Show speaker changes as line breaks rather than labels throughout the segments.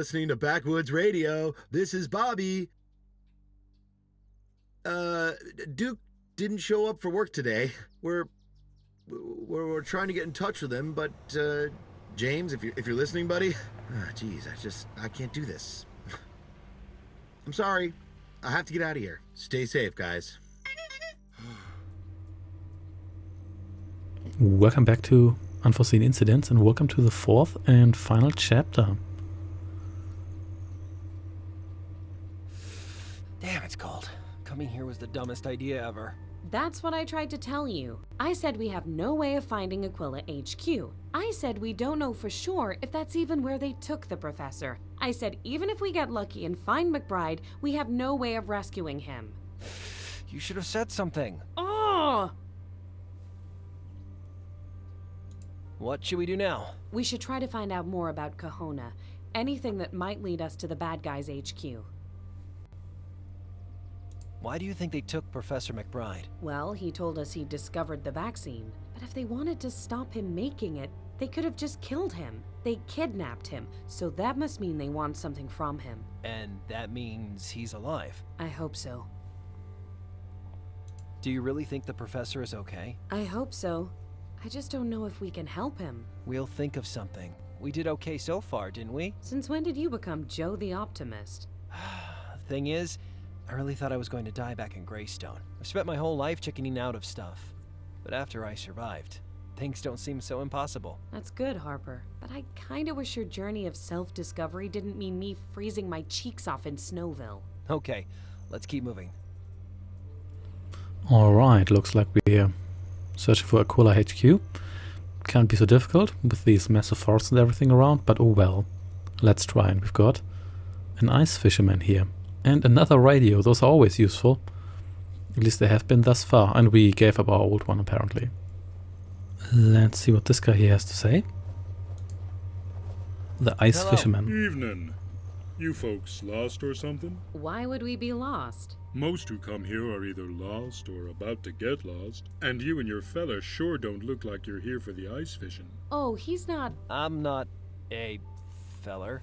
listening to Backwoods Radio. This is Bobby. Duke didn't show up for work today. We're trying to get in touch with him, but James, if you're listening, buddy, geez, I can't do this. I'm sorry. I have to get out of here. Stay safe, guys.
Welcome back to Unforeseen Incidents, and welcome to the fourth and final chapter.
Damn, it's cold. Coming here was the dumbest idea ever.
That's what I tried to tell you. I said we have no way of finding Aquila HQ. I said we don't know for sure if that's even where they took the professor. I said even if we get lucky and find McBride, we have no way of rescuing him.
You should have said something.
Oh!
What should we do now?
We should try to find out more about Kahona. Anything that might lead us to the bad guys' HQ.
Why do you think they took Professor McBride?
Well, he told us he discovered the vaccine. But if they wanted to stop him making it, they could have just killed him. They kidnapped him, so that must mean they want something from him.
And that means he's alive.
I hope so.
Do you really think the professor is okay?
I hope so. I just don't know if we can help him.
We'll think of something. We did okay so far, didn't we?
Since when did you become Joe the Optimist?
Thing is, I really thought I was going to die back in Greystone. I've spent my whole life chickening out of stuff. But after I survived, things don't seem so impossible.
That's good, Harper. But I kinda wish your journey of self-discovery didn't mean me freezing my cheeks off in Snowville.
Okay, let's keep moving.
Alright, looks like we're searching for Aquila HQ. Can't be so difficult with these massive forests and everything around, but oh well. Let's try, and we've got an ice fisherman here. And another radio, those are always useful. At least they have been thus far, and we gave up our old one apparently. Let's see what this guy here has to say. The ice
Hello.
fisherman.
Evening. You folks lost or something?
Why would we be lost?
Most who come here are either lost or about to get lost, and you and your fella sure don't look like you're here for the ice fishing.
Oh, he's not...
I'm not a feller.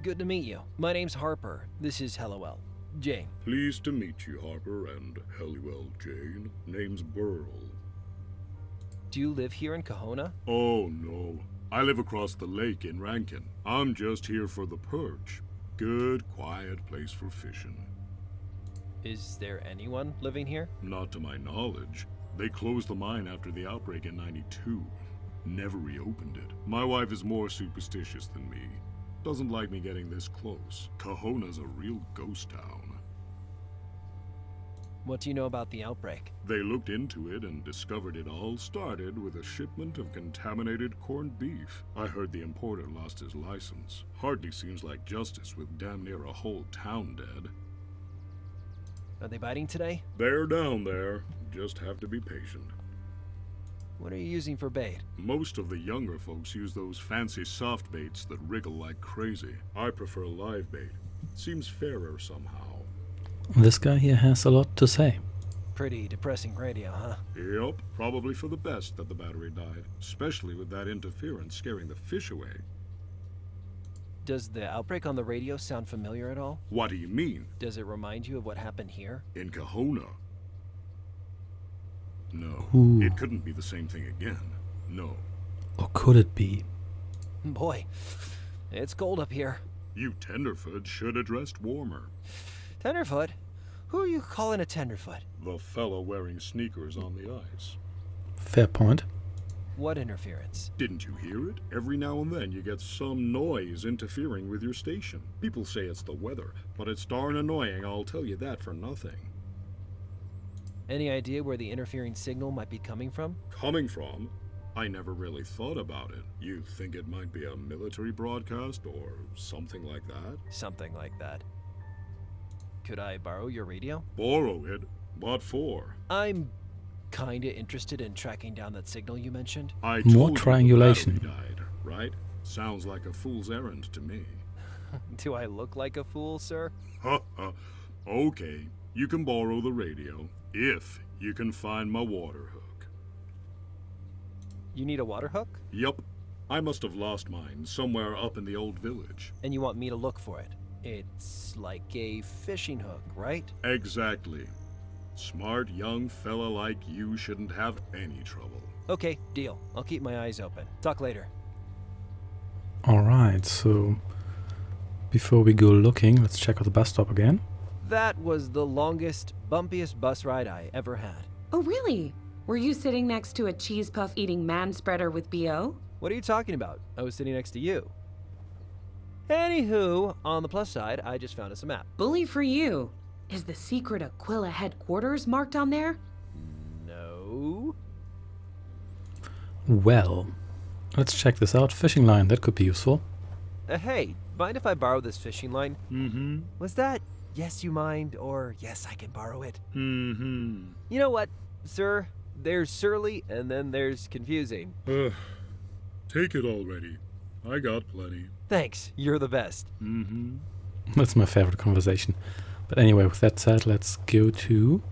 Good to meet you. My name's Harper. This is Hellowell. Jane.
Pleased to meet you, Harper, and Helliwell Jane. Name's Burl.
Do you live here in Kahona?
Oh, no. I live across the lake in Rankin. I'm just here for the perch. Good, quiet place for fishing.
Is there anyone living here?
Not to my knowledge. They closed the mine after the outbreak in '92. Never reopened it. My wife is more superstitious than me. Doesn't like me getting this close. Kahona's a real ghost town.
What do you know about the outbreak?
They looked into it and discovered it all started with a shipment of contaminated corned beef. I heard the importer lost his license. Hardly seems like justice with damn near a whole town dead.
Are they biting today?
They're down there. Just have to be patient.
What are you using for bait?
Most of the younger folks use those fancy soft baits that wriggle like crazy. I prefer live bait. Seems fairer somehow.
This guy here has a lot to say.
Pretty depressing radio, huh?
Yep, probably for the best that the battery died. Especially with that interference scaring the fish away.
Does the outbreak on the radio sound familiar at all?
What do you mean?
Does it remind you of what happened here?
In Kahona? No,
Ooh.
it couldn't be the same thing again. No.
Or could it be?
Boy, it's cold up here.
You tenderfoot should have dressed warmer.
Tenderfoot? Who are you calling a tenderfoot?
The fella wearing sneakers on the ice.
Fair point.
What interference?
Didn't you hear it? Every now and then you get some noise interfering with your station. People say it's the weather, but it's darn annoying, I'll tell you that for nothing.
Any idea where the interfering signal might be coming from?
Coming from? I never really thought about it. You think it might be a military broadcast or something like that?
Something like that. Could I borrow your radio?
Borrow it? What for?
I'm kinda interested in tracking down that signal you mentioned.
I
More
told you the
triangulation.
battery died, right? Sounds like a fool's errand to me.
Do I look like a fool, sir?
Ha ha. Okay, you can borrow the radio if you can find my water hook.
You need a water hook?
Yup. I must have lost mine somewhere up in the old village.
And you want me to look for it? It's like a fishing hook, right?
Exactly. Smart young fella like you shouldn't have any trouble.
Okay, deal. I'll keep my eyes open. Talk later.
Alright, so before we go looking, let's check out the bus stop again.
That was the longest, bumpiest bus ride I ever had.
Oh, really? Were you sitting next to a cheese puff eating man spreader with BO?
What are you talking about? I was sitting next to you. Anywho, on the plus side, I just found us a map.
Bully for you. Is the secret Aquila headquarters marked on there?
No.
Well, let's check this out. Fishing line, that could be useful.
Hey, mind if I borrow this fishing line?
Mm-hmm.
Was that yes you mind or yes I can borrow it?
Mm-hmm.
You know what, sir? There's surly and then there's confusing.
Take it already. I got plenty.
Thanks, you're the best.
Mm-hmm.
That's my favorite conversation. But anyway, with that said, let's go to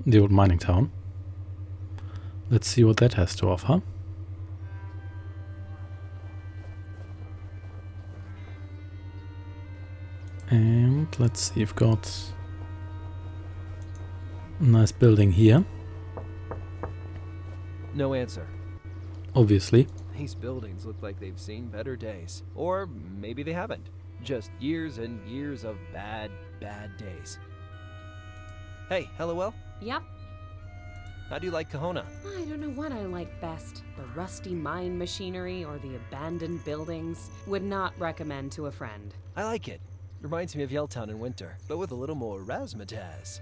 the old mining town. Let's see what that has to offer. And let's see, you've got a nice building here,
No answer.
obviously.
These buildings look like they've seen better days. Or maybe they haven't. Just years and years of bad days. Hey, Hello.
Yep.
How do you like Kahona?
I don't know what I like best. The rusty mine machinery or the abandoned buildings. Would not recommend to a friend.
I like it. Reminds me of Yelltown in winter, but with a little more razzmatazz.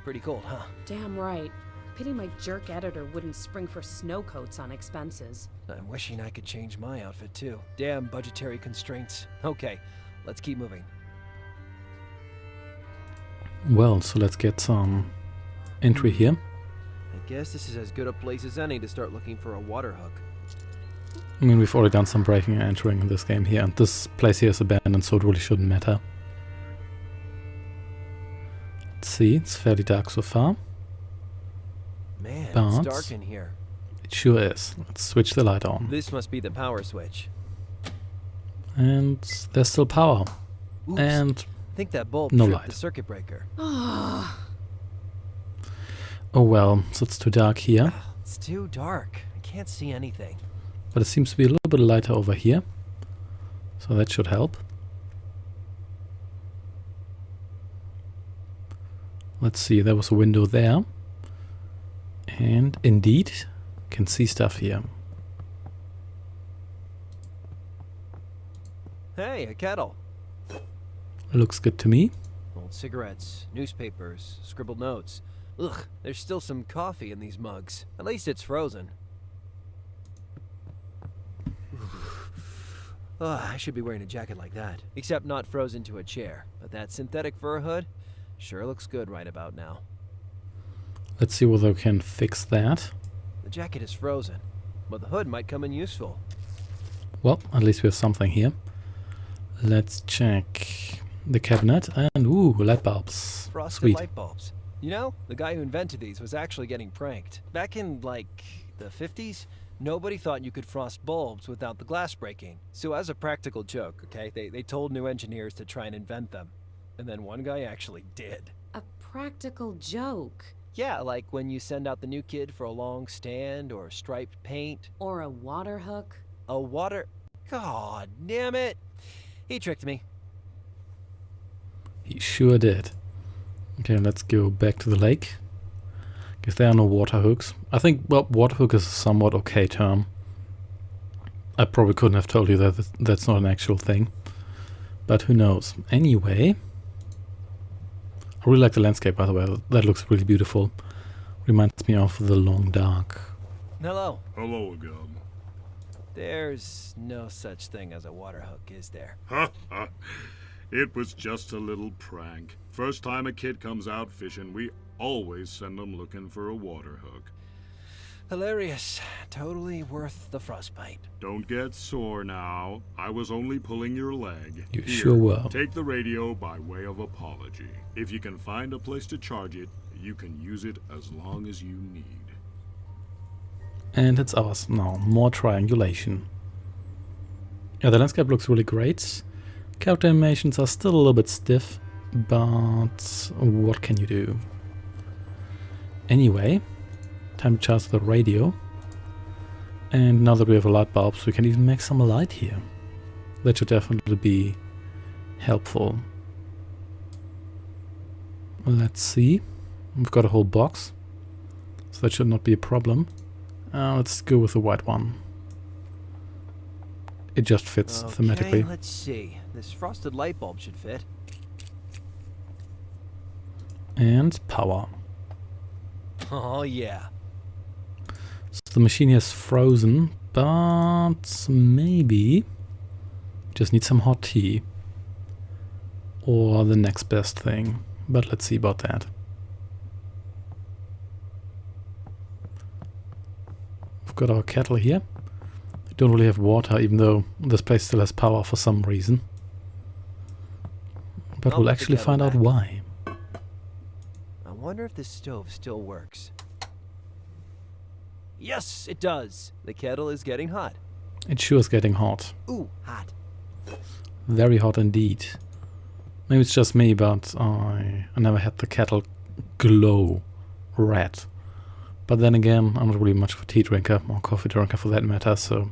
Pretty cold, huh?
Damn right. Pity my jerk editor wouldn't spring for snow coats on expenses.
I'm wishing I could change my outfit too. Damn budgetary constraints. Okay, let's keep moving.
Well, so let's get some entry here.
I guess this is as good a place as any to start looking for a water hook.
I mean, we've already done some breaking and entering in this game here, and this place here is abandoned, so it really shouldn't matter. Let's see, it's fairly dark so far.
Man,
But
it's dark in here.
it sure is. Let's switch the light on.
This must be the power switch.
And there's still power.
Oops.
And
I think that bulb
no
tripped
light.
the circuit breaker.
oh well, so it's too dark here.
It's too dark. I can't see anything.
But it seems to be a little bit lighter over here. So that should help. Let's see, there was a window there. And indeed, can see stuff here.
Hey, a kettle.
Looks good to me.
Old cigarettes, newspapers, scribbled notes. Ugh, there's still some coffee in these mugs. At least it's frozen. Ugh, I should be wearing a jacket like that. Except not frozen to a chair. But that synthetic fur hood sure looks good right about now.
Let's see whether we can fix that.
The jacket is frozen, but the hood might come in useful.
Well, at least we have something here. Let's check the cabinet. And ooh, light bulbs.
Frosted
Sweet.
light bulbs. You know, the guy who invented these was actually getting pranked. Back in, like, the 50s, nobody thought you could frost bulbs without the glass breaking. So as a practical joke, okay, they told new engineers to try and invent them. And then one guy actually did.
A practical joke.
Yeah, like when you send out the new kid for a long stand or striped paint.
Or a water hook.
A water... God damn it! He tricked me.
He sure did. Okay, let's go back to the lake. Because there are no water hooks. I think, well, water hook is a somewhat okay term. I probably couldn't have told you that that's not an actual thing. But who knows. Anyway, I really like the landscape, by the way. That looks really beautiful. Reminds me of The Long Dark.
Hello.
Hello again.
There's no such thing as a water hook, is there?
Ha ha. It was just a little prank. First time a kid comes out fishing, we always send them looking for a water hook.
Hilarious. Totally worth the frostbite.
Don't get sore now. I was only pulling your leg.
You
Here,
sure were.
Take the radio by way of apology. If you can find a place to charge it, you can use it as long as you need.
And it's ours now. More triangulation. Yeah, the landscape looks really great. Character animations are still a little bit stiff, but what can you do? Anyway, time to charge the radio. And now that we have a light bulb, we can even make some light here. That should definitely be helpful. Let's see. We've got a whole box, so that should not be a problem. Let's go with the white one. It just fits thematically.
Let's see. This frosted light bulb should fit.
And power.
Oh, yeah.
So the machine here is frozen, but maybe just need some hot tea. Or the next best thing. But let's see about that. We've got our kettle here. We don't really have water, even though this place still has power for some reason. But we'll actually find out why.
I wonder if this stove still works. Yes, it does. The kettle is getting hot.
It sure is getting hot.
Ooh, hot.
Very hot indeed. Maybe it's just me, but I never had the kettle glow red. But then again, I'm not really much of a tea drinker, or coffee drinker for that matter, so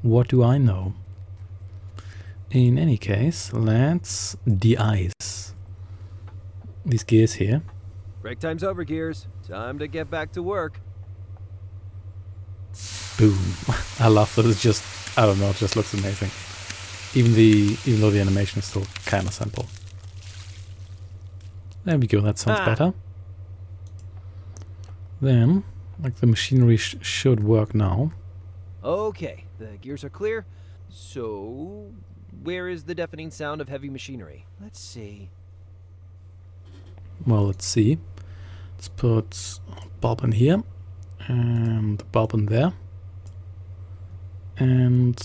what do I know? In any case, let's de-ice these gears here.
Break time's over, Gears. Time to get back to work.
Boom. I love that. It's just, I don't know, it just looks amazing. Even though the animation is still kind of simple. There we go, that sounds better. Then, like, the machinery should work now.
Okay, the gears are clear. So, where is the deafening sound of heavy machinery? Let's see.
Well, let's see. Let's put a bulb in here. And a bulb in there. And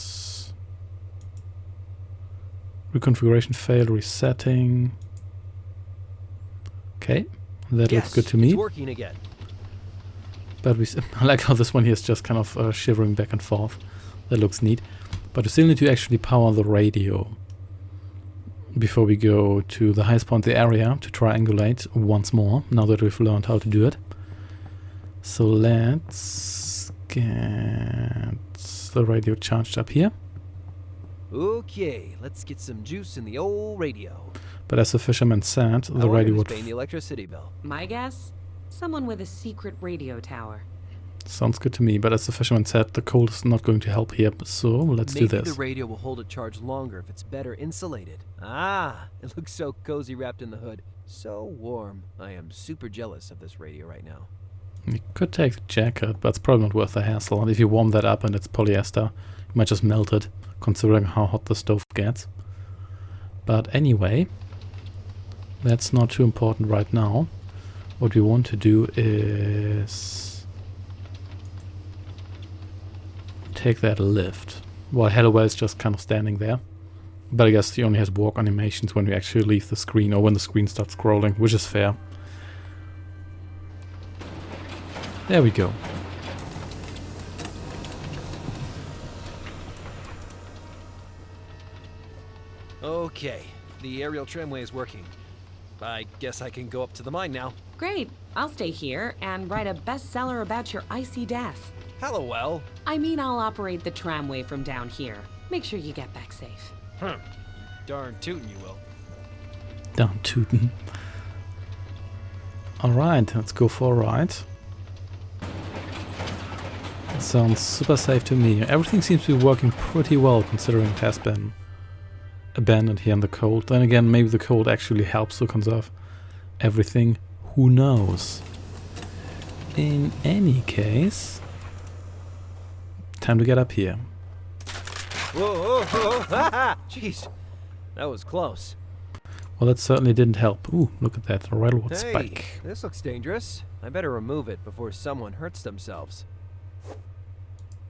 reconfiguration failed, resetting. Okay, that looks good to me.
It's working again.
But I like how this one here is just kind of shivering back and forth. That looks neat. But we still need to actually power the radio before we go to the highest point in the area to triangulate once more, now that we've learned how to do it. So let's get the radio charged up here.
Okay, let's get some juice in the old radio.
But as the fisherman said, the radio would...
paying the electricity bill.
My guess? Someone with a secret radio tower.
Sounds good to me, but as the fisherman said, the cold is not going to help here, so let's do this.
Maybe the radio will hold a charge longer if it's better insulated. Ah, it looks so cozy wrapped in the hood. So warm. I am super jealous of this radio right now.
You could take the jacket, but it's probably not worth the hassle. And if you warm that up and it's polyester, you might just melt it, considering how hot the stove gets. But anyway, that's not too important right now. What we want to do is take that lift. While Hallowell is just kind of standing there. But I guess he only has walk animations when we actually leave the screen or when the screen starts scrolling, which is fair. There we go.
Okay, the aerial tramway is working. I guess I can go up to the mine now.
Great. I'll stay here and write a bestseller about your icy death.
Hallowell.
I mean, I'll operate the tramway from down here. Make sure you get back safe.
Darn tootin' you will.
Darn tootin'. Alright, let's go for a ride. Sounds super safe to me. Everything seems to be working pretty well considering it has been abandoned here in the cold. Then again, maybe the cold actually helps to conserve everything. Who knows? In any case, time to get up here.
Whoa, whoa, whoa. Jeez, that was close.
Well, that certainly didn't help. Ooh, look at that, a railroad
Hey,
spike.
this looks dangerous. I better remove it before someone hurts themselves.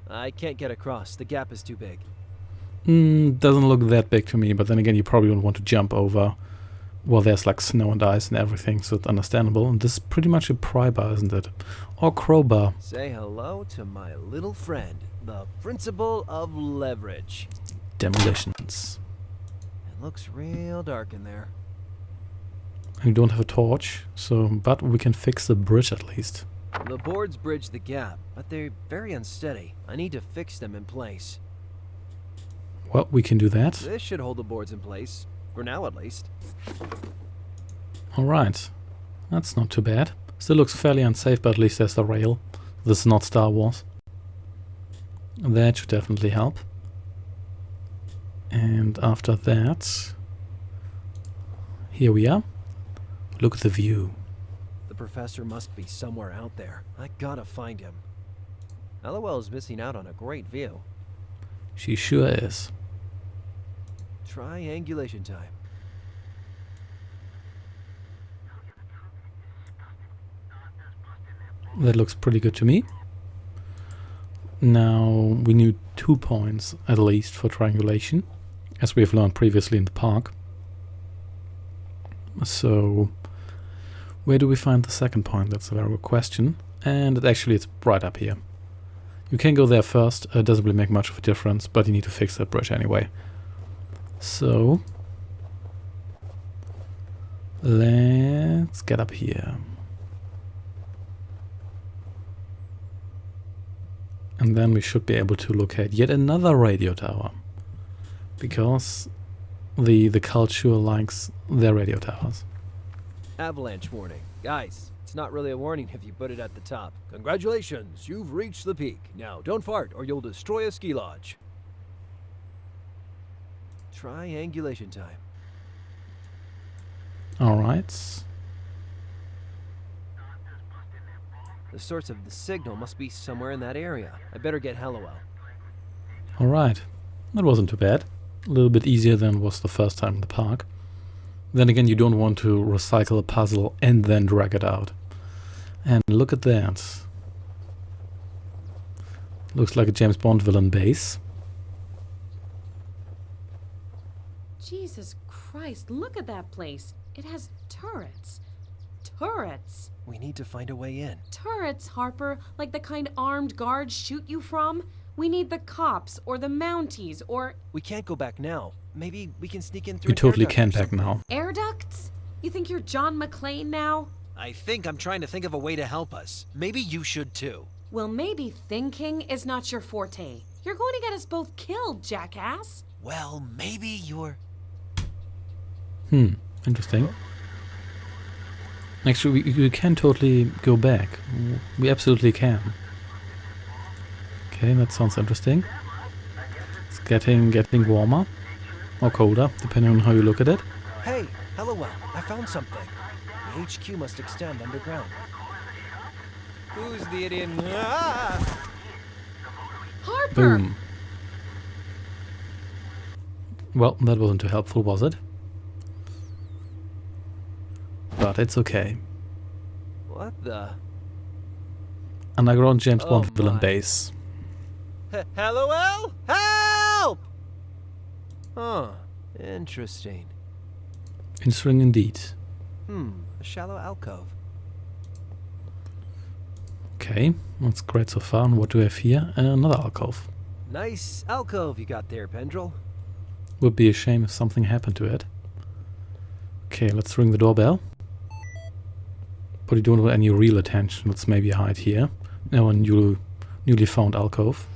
I can't get across. The gap is too big.
Doesn't look that big to me, but then again, you probably don't want to jump over Well, there's like snow and ice and everything, so it's understandable. And this is pretty much a pry bar, isn't it? Or crowbar.
Say hello to my little friend, the principle of leverage.
Demolitions.
It looks real dark in there.
And we don't have a torch, so but we can fix the bridge at least.
The boards bridge the gap, but they're very unsteady. I need to fix them in place.
Well, we can do that.
This should hold the boards in place, for now at least.
Alright. That's not too bad. Still looks fairly unsafe, but at least there's the rail. This is not Star Wars. That should definitely help. And after that, here we are. Look at the view.
The professor must be somewhere out there. I gotta find him. LOL is missing out on a great view.
She sure is.
Triangulation time.
That looks pretty good to me. Now we need 2 points at least for triangulation, as we have learned previously in the park. So where do we find the second point? That's a very good question. And it's right up here. You can go there first. It doesn't really make much of a difference, but you need to fix that bridge anyway. So let's get up here. And then we should be able to locate yet another radio tower. Because the culture likes their radio towers.
Avalanche warning. Guys, it's not really a warning if you put it at the top. Congratulations, you've reached the peak. Now, don't fart or you'll destroy a ski lodge. Triangulation time.
Alright.
The source of the signal must be somewhere in that area. I better get Hallowell.
Alright. That wasn't too bad. A little bit easier than was the first time in the park. Then again, you don't want to recycle a puzzle and then drag it out. And look at that. Looks like a James Bond villain base.
Jesus Christ, look at that place. It has turrets. Turrets.
We need to find a way in.
Turrets, Harper, like the kind armed guards shoot you from. We need the cops or the Mounties or...
We can't go back now. Maybe we can sneak in through
You
an
totally
air duct
can
or
back
something.
now.
air ducts? You think you're John McClane now?
I think I'm trying to think of a way to help us. Maybe you should too.
Well, maybe thinking is not your forte. You're going to get us both killed, jackass.
Well, maybe you're...
Interesting. Actually, we can totally go back. We absolutely can. Okay, that sounds interesting. It's getting warmer. Or colder, depending on how you look at it.
Hey, Hallowell, I found something. The HQ must extend underground. Who's the idiot? Ah!
Harper!
Boom. Well, that wasn't too helpful, was it? But it's okay.
What the?
Underground James
Oh
Bond villain
my.
base.
Hallowell? Help! Huh. Interesting.
Interesting indeed.
A shallow alcove.
Okay, that's great so far. And what do we have here? Another alcove.
Nice alcove you got there, Pendrell.
Would be a shame if something happened to it. Okay, let's ring the doorbell. But you don't want any real attention. Let's maybe hide here. Now a newly found alcove.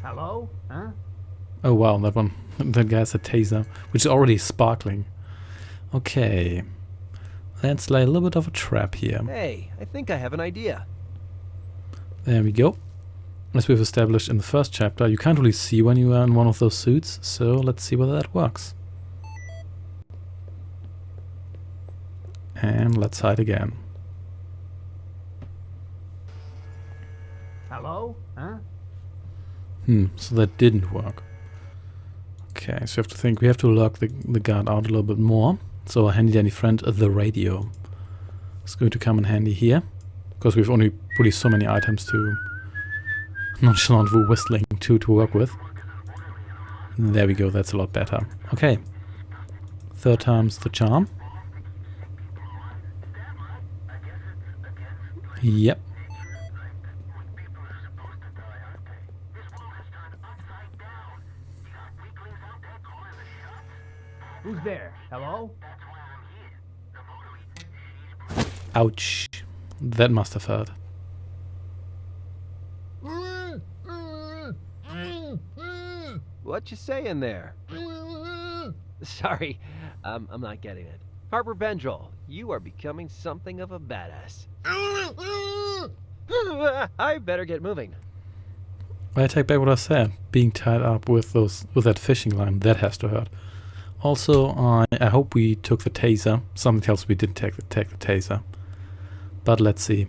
Hello? Huh?
Oh wow, that one. That guy has a taser, which is already sparkling. Okay. Let's lay a little bit of a trap here.
Hey, I think I have an idea.
There we go. As we've established in the first chapter, you can't really see when you are in one of those suits, so let's see whether that works. And let's hide again.
Hello? Huh?
So that didn't work. Okay, so you have to think, we have to lock the guard out a little bit more. So our handy dandy friend, the radio, is going to come in handy here. Because we've only really so many items to nonchalant whistling to work with. There we go, that's a lot better. Okay. Third time's the charm. Yep.
Who's there? Hello?
Ouch. That must have hurt.
What you saying there? Sorry, I'm not getting it. Harper Pendrell, you are becoming something of a badass. I better get moving.
I take back what I said. Being tied up with that fishing line, that has to hurt. Also, I hope we took the taser. Something tells me we didn't take the taser. But let's see.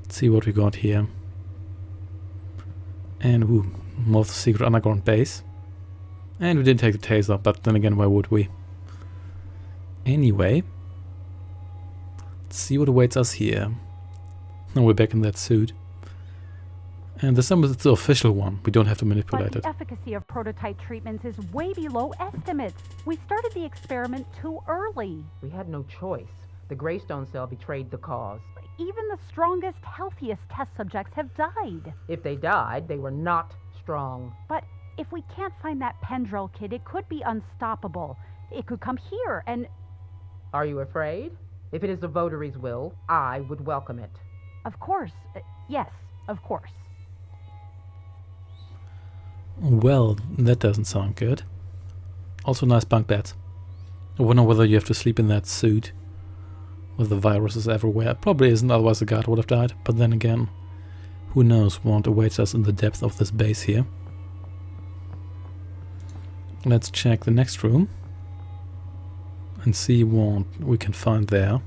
Let's see what we got here. And more of the secret underground base. And we didn't take the taser, but then again, why would we? Anyway, let's see what awaits us here. Now we're back in that suit. And this time it's the official one. We don't have to manipulate
But the
it.
efficacy of prototype treatments is way below estimates. We started the experiment too early.
We had no choice. The Greystone cell betrayed the cause.
Even the strongest, healthiest test subjects have died.
If they died, they were not strong.
But if we can't find that Pendrell kid, it could be unstoppable. It could come here and...
Are you afraid? If it is the votaries' will, I would welcome it.
Of course. Yes, of course.
Well, that doesn't sound good. Also nice bunk beds. I wonder whether you have to sleep in that suit with the viruses everywhere. Probably isn't, otherwise the guard would have died. But then again, who knows what awaits us in the depth of this base here. Let's check the next room and see what we can find there.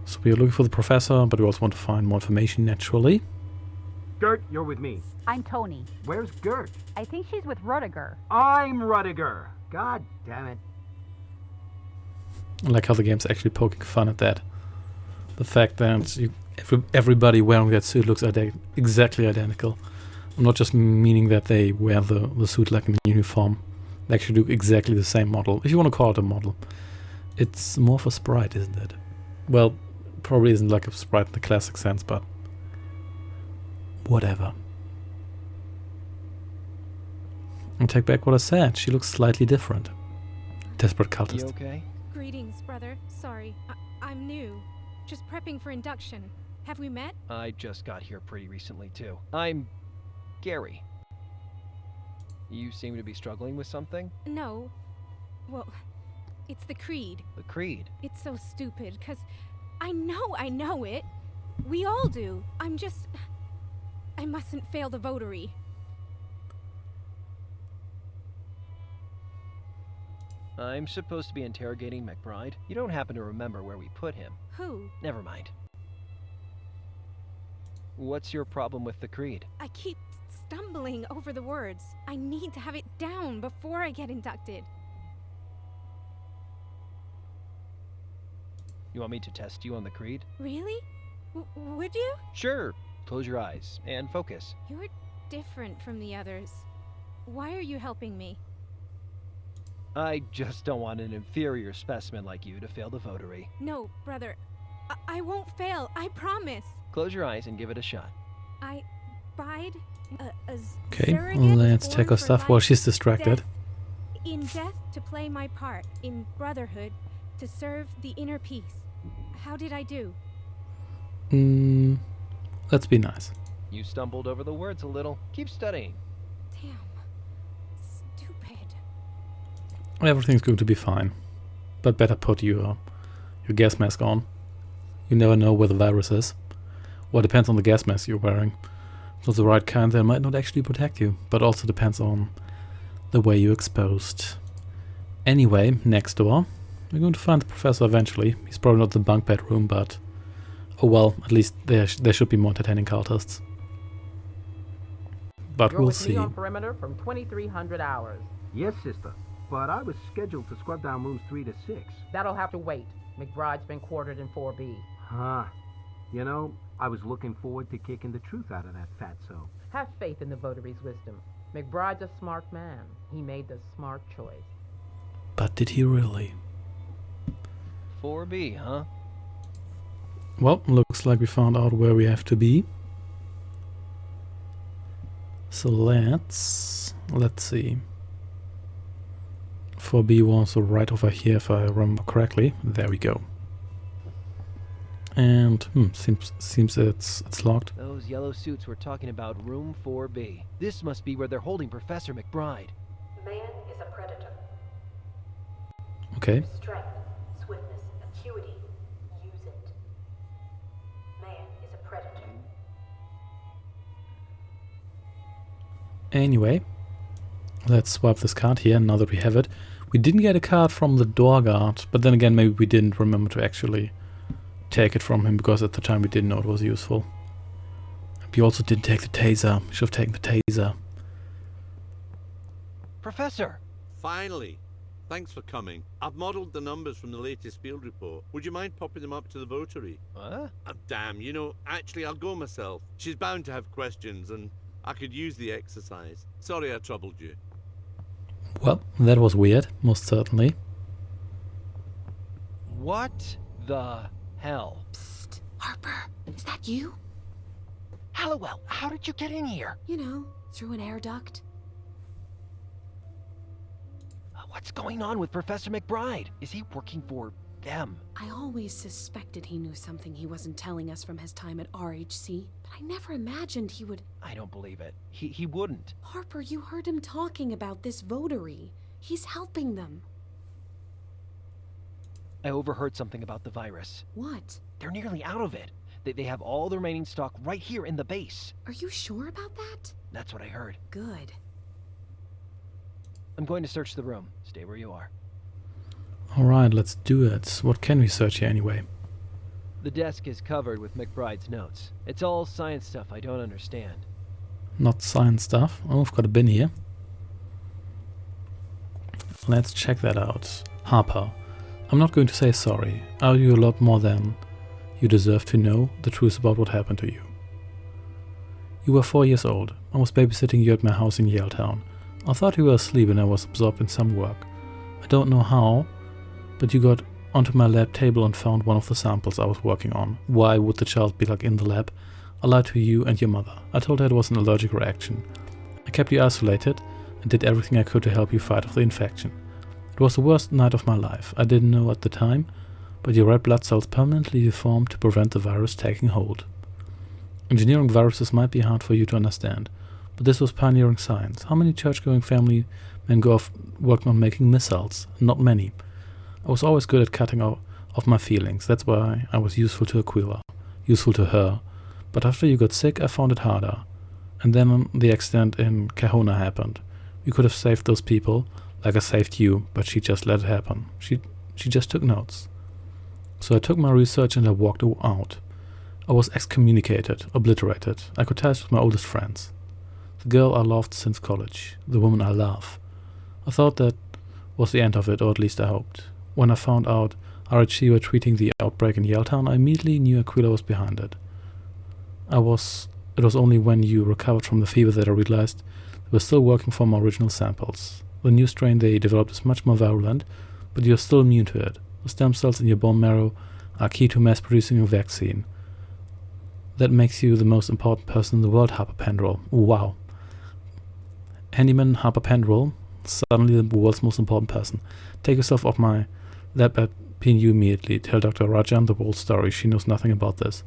So we are looking for the professor, but we also want to find more information naturally.
Gert, you're with me.
I'm Tony.
Where's Gert?
I think she's with Rudiger.
I'm Rudiger. God damn it.
I like how the game's actually poking fun at that. The fact that everybody wearing that suit looks exactly identical. I'm not just meaning that they wear the suit like in a uniform. They actually do exactly the same model, if you want to call it a model. It's more of a sprite, isn't it? Well, probably isn't like a sprite in the classic sense, but whatever. And take back what I said. She looks slightly different. Desperate
You
cultist.
okay?
Greetings, brother. Sorry, I'm new. Just prepping for induction. Have we met?
I just got here pretty recently, too. I'm Gary. You seem to be struggling with something?
No. Well, it's the creed.
The creed?
It's so stupid, 'cause I know it. We all do. I mustn't fail the votary.
I'm supposed to be interrogating McBride. You don't happen to remember where we put him.
Who?
Never mind. What's your problem with the creed?
I keep stumbling over the words. I need to have it down before I get inducted.
You want me to test you on the creed?
Really? Would you?
Sure. Close your eyes and focus.
You're different from the others. Why are you helping me?
I just don't want an inferior specimen like you to fail the votary.
No, brother. I won't fail. I promise.
Close your eyes and give it a shot.
I bide a
Okay,
surrogate
let's
born
check her
for
stuff while
life,
she's distracted.
in death to play my part, in brotherhood to serve the inner peace. How did I do?
Let's be nice.
You stumbled over the words a little. Keep studying.
Damn. Stupid.
Everything's going to be fine. But better put your gas mask on. You never know where the virus is. Well, it depends on the gas mask you're wearing. If it's the right kind, then it might not actually protect you. But also depends on the way you're exposed. Anyway, next door. We're going to find the professor eventually. He's probably not in the bunk bed room, but... oh well, at least there should be more entertaining cultists. But
You're
we'll
with me
see.
on perimeter from 2300 hours.
Yes, sister. But I was scheduled to scrub down rooms 3 to 6.
That'll have to wait. McBride's been quartered in 4B.
Huh. You know, I was looking forward to kicking the truth out of that fatso.
Have faith in the votary's wisdom. McBride's a smart man. He made the smart choice.
But did he really?
4B, huh?
Well, looks like we found out where we have to be. So let's see. 4B was right over here, if I remember correctly. There we go. And seems it's locked.
Those yellow suits were talking about room 4B. This must be where they're holding Professor McBride.
Man is a predator.
Okay.
Strength, swiftness, acuity. Use it. Man is a predator.
Anyway, let's swipe this card here now that we have it. We didn't get a card from the door guard, but then again maybe we didn't remember to actually take it from him because at the time we didn't know it was useful. We also didn't take the taser. Should have taken the taser.
Professor!
Finally! Thanks for coming. I've modelled the numbers from the latest field report. Would you mind popping them up to the votary?
What?
Damn, actually I'll go myself. She's bound to have questions and I could use the exercise. Sorry I troubled you.
Well, that was weird, most certainly.
What the hell?
Psst. Harper, is that you?
Hallowell, how did you get in here?
You know, through an air duct.
What's going on with Professor McBride? Is he working for them?
I always suspected he knew something he wasn't telling us from his time at RHC, but I never imagined he would.
I don't believe it. He wouldn't.
Harper, you heard him talking about this votary. He's helping them.
I overheard something about the virus.
What?
They're nearly out of it. They have all the remaining stock right here in the base.
Are you sure about that?
That's what I heard.
Good.
I'm going to search the room. Stay where you are.
Alright, let's do it. What can we search here anyway?
The desk is covered with McBride's notes. It's all science stuff I don't understand.
Not science stuff. Oh, I've got a bin here. Let's check that out. Harper, I'm not going to say sorry. I owe you a lot more than you deserve to know the truth about what happened to you. You were 4 years old. I was babysitting you at my house in Yaletown. I thought you were asleep and I was absorbed in some work. I don't know how, but you got onto my lab table and found one of the samples I was working on. Why would the child be in the lab? I lied to you and your mother. I told her it was an allergic reaction. I kept you isolated and did everything I could to help you fight off the infection. It was the worst night of my life. I didn't know at the time, but your red blood cells permanently deformed to prevent the virus taking hold. Engineering viruses might be hard for you to understand, but this was pioneering science. How many church-going family men go off working on making missiles? Not many. I was always good at cutting off my feelings. That's why I was useful to Aquila, useful to her. But after you got sick, I found it harder. And then the accident in Kahona happened. We could have saved those people, like I saved you, but she just let it happen. She just took notes. So I took my research and I walked out. I was excommunicated, obliterated. I could ties with my oldest friends. The girl I loved since college, the woman I love. I thought that was the end of it, or at least I hoped. When I found out RHC were treating the outbreak in Yaletown, I immediately knew Aquila was behind it. It was only when you recovered from the fever that I realized they were still working for my original samples. The new strain they developed is much more virulent, but you're still immune to it. The stem cells in your bone marrow are key to mass producing a vaccine. That makes you the most important person in the world, Harper Pendrell. Wow. Handyman Harper Pendrell, suddenly the world's most important person. Take yourself off my lab at PNU immediately. Tell Dr. Rajan the whole story. She knows nothing about this.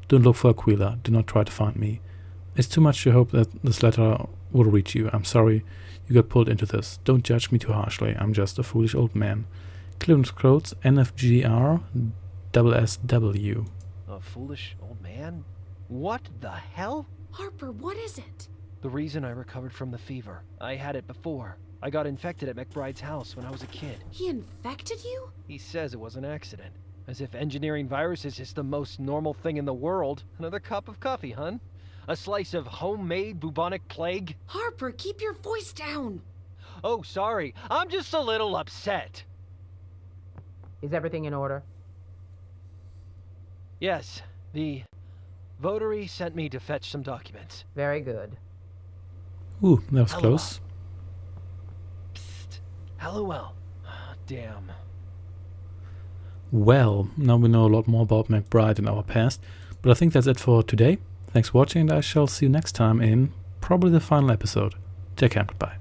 Don't look for Aquila. Do not try to find me. It's too much to hope that this letter will reach you. I'm sorry you got pulled into this. Don't judge me too harshly. I'm just a foolish old man. Clearance codes NFGR SSW.
A foolish old man? What the hell?
Harper, what is it?
The reason I recovered from the fever. I had it before. I got infected at McBride's house when I was a kid.
He infected you?
He says it was an accident. As if engineering viruses is the most normal thing in the world. Another cup of coffee, hun? A slice of homemade bubonic plague?
Harper, keep your voice down.
Oh, sorry. I'm just a little upset.
Is everything in order?
Yes. The votary sent me to fetch some documents.
Very good.
Ooh, that was
LOL.
close.
Psst. LOL. Damn.
Well, now we know a lot more about McBride and our past, but I think that's it for today. Thanks for watching, and I shall see you next time in probably the final episode. Take care, goodbye.